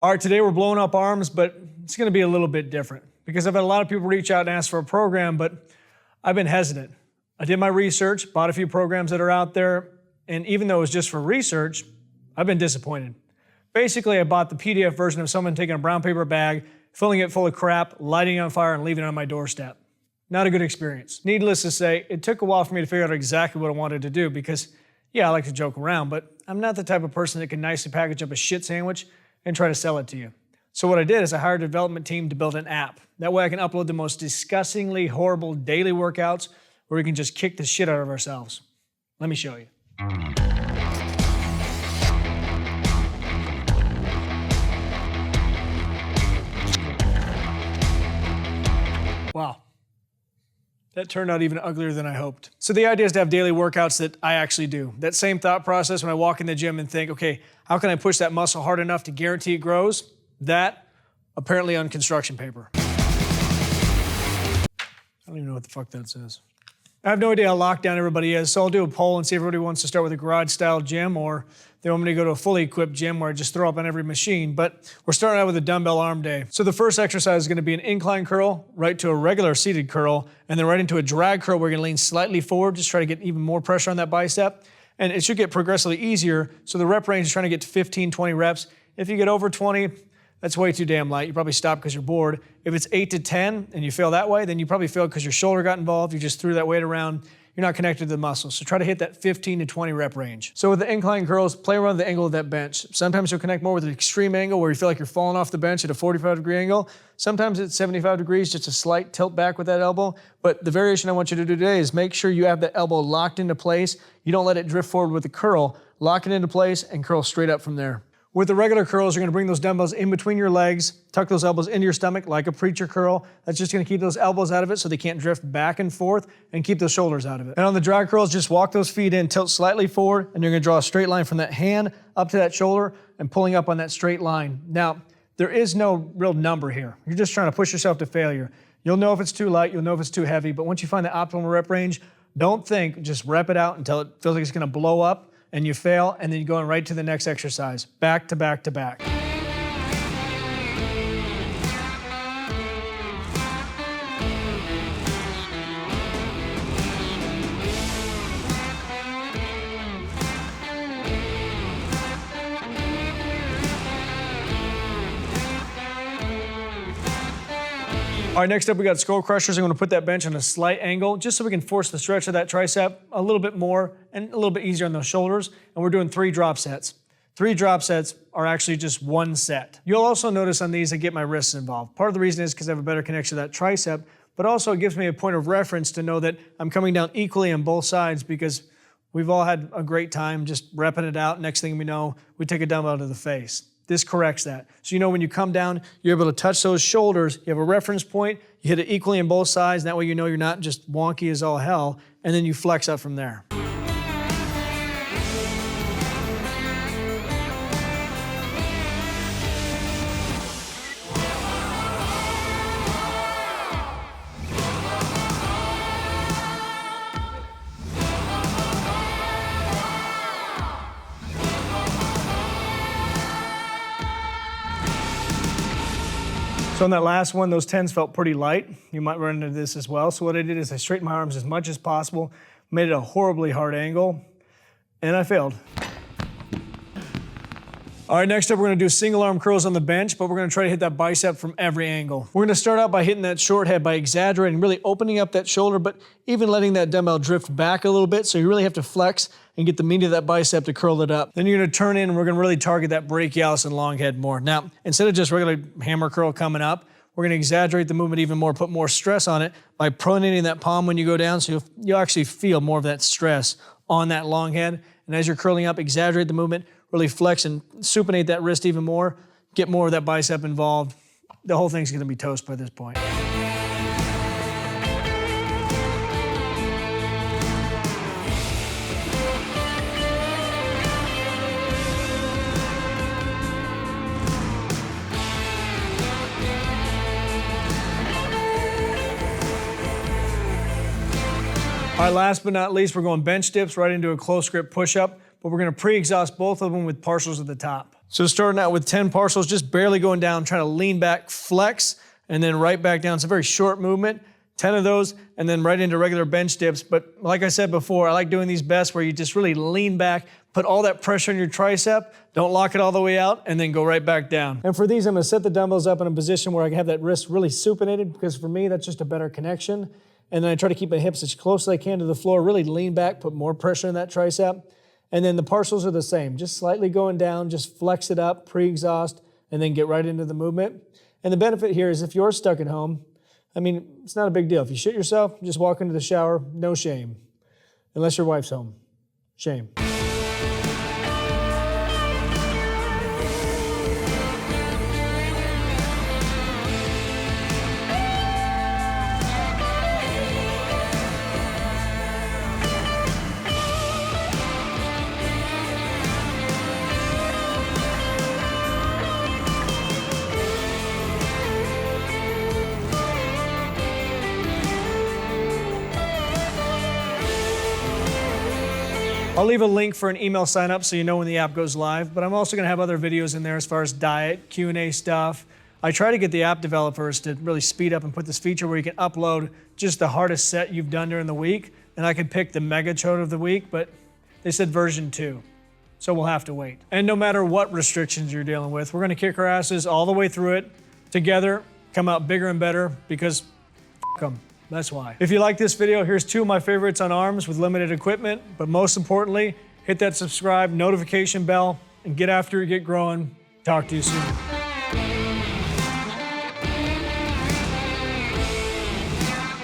All right, today we're blowing up arms, but it's gonna be a little bit different because I've had a lot of people reach out and ask for a program, but I've been hesitant. I did my research, bought a few programs that are out there, and even though it was just for research, I've been disappointed. Basically, I bought the PDF version of someone taking a brown paper bag, filling it full of crap, lighting it on fire, and leaving it on my doorstep. Not a good experience. Needless to say, it took a while for me to figure out exactly what I wanted to do because, yeah, I like to joke around, but I'm not the type of person that can nicely package up a shit sandwich and try to sell it to you. So what I did is I hired a development team to build an app. That way I can upload the most disgustingly horrible daily workouts where we can just kick the shit out of ourselves. Let me show you. Wow. That turned out even uglier than I hoped. So the idea is to have daily workouts that I actually do. That same thought process when I walk in the gym and think, okay, how can I push that muscle hard enough to guarantee it grows? That, apparently on construction paper. I don't even know what the fuck that says. I have no idea how locked down everybody is, so I'll do a poll and see if everybody wants to start with a garage-style gym or they want me to go to a fully equipped gym where I just throw up on every machine. But we're starting out with a dumbbell arm day. So the first exercise is gonna be an incline curl, right to a regular seated curl, and then right into a drag curl where you're gonna lean slightly forward, just try to get even more pressure on that bicep. And it should get progressively easier, so the rep range is trying to get to 15, 20 reps. If you get over 20, that's way too damn light. You probably stop because you're bored. If it's 8 to 10 and you fail that way, then you probably failed because your shoulder got involved, you just threw that weight around, you're not connected to the muscle. So try to hit that 15 to 20 rep range. So with the incline curls, play around the angle of that bench. Sometimes you'll connect more with an extreme angle where you feel like you're falling off the bench at a 45-degree angle. Sometimes it's 75 degrees, just a slight tilt back with that elbow. But the variation I want you to do today is make sure you have that elbow locked into place. You don't let it drift forward with the curl. Lock it into place and curl straight up from there. With the regular curls, you're gonna bring those dumbbells in between your legs, tuck those elbows into your stomach like a preacher curl. That's just gonna keep those elbows out of it so they can't drift back and forth and keep those shoulders out of it. And on the drag curls, just walk those feet in, tilt slightly forward, and you're gonna draw a straight line from that hand up to that shoulder and pulling up on that straight line. Now, there is no real number here. You're just trying to push yourself to failure. You'll know if it's too light, you'll know if it's too heavy, but once you find the optimal rep range, don't think, just rep it out until it feels like it's gonna blow up and you fail, and then you go on right to the next exercise, back to back to back. All right, next up we got skull crushers. I'm gonna put that bench on a slight angle just so we can force the stretch of that tricep a little bit more and a little bit easier on those shoulders. And we're doing 3 drop sets. 3 drop sets are actually just 1 set. You'll also notice on these I get my wrists involved. Part of the reason is because I have a better connection to that tricep, but also it gives me a point of reference to know that I'm coming down equally on both sides because we've all had a great time just repping it out. Next thing we know, we take a dumbbell to the face. This corrects that. So you know when you come down, you're able to touch those shoulders, you have a reference point, you hit it equally on both sides, and that way you know you're not just wonky as all hell, and then you flex up from there. So on that last one, those 10s felt pretty light. You might run into this as well. So what I did is I straightened my arms as much as possible, made it a horribly hard angle, and I failed. All right, next up we're gonna do single arm curls on the bench, but we're gonna try to hit that bicep from every angle. We're gonna start out by hitting that short head by exaggerating, really opening up that shoulder, but even letting that dumbbell drift back a little bit, so you really have to flex and get the meat of that bicep to curl it up. Then you're gonna turn in and we're gonna really target that brachialis and long head more. Now, instead of just regular hammer curl coming up, we're gonna exaggerate the movement even more, put more stress on it by pronating that palm when you go down, so you'll actually feel more of that stress on that long head. And as you're curling up, exaggerate the movement, really flex and supinate that wrist even more, get more of that bicep involved. The whole thing's gonna be toast by this point. All right, last but not least, we're going bench dips right into a close grip push-up, but we're gonna pre-exhaust both of them with partials at the top. So starting out with 10 partials, just barely going down, trying to lean back, flex, and then right back down. It's a very short movement, 10 of those, and then right into regular bench dips. But like I said before, I like doing these best where you just really lean back, put all that pressure on your tricep, don't lock it all the way out, and then go right back down. And for these, I'm gonna set the dumbbells up in a position where I can have that wrist really supinated, because for me, that's just a better connection. And then I try to keep my hips as close as I can to the floor, really lean back, put more pressure on that tricep. And then the partials are the same, just slightly going down, just flex it up, pre-exhaust, and then get right into the movement. And the benefit here is if you're stuck at home, I mean, it's not a big deal. If you shit yourself, just walk into the shower, no shame. Unless your wife's home. Shame. I'll leave a link for an email sign up so you know when the app goes live, but I'm also gonna have other videos in there as far as diet, Q&A stuff. I try to get the app developers to really speed up and put this feature where you can upload just the hardest set you've done during the week, and I can pick the mega chode of the week, but they said version 2, so we'll have to wait. And no matter what restrictions you're dealing with, we're gonna kick our asses all the way through it, together, come out bigger and better, because f*** them. That's why. If you like this video, here's 2 of my favorites on arms with limited equipment, but most importantly, hit that subscribe, notification bell, and get after it, get growing. Talk to you soon.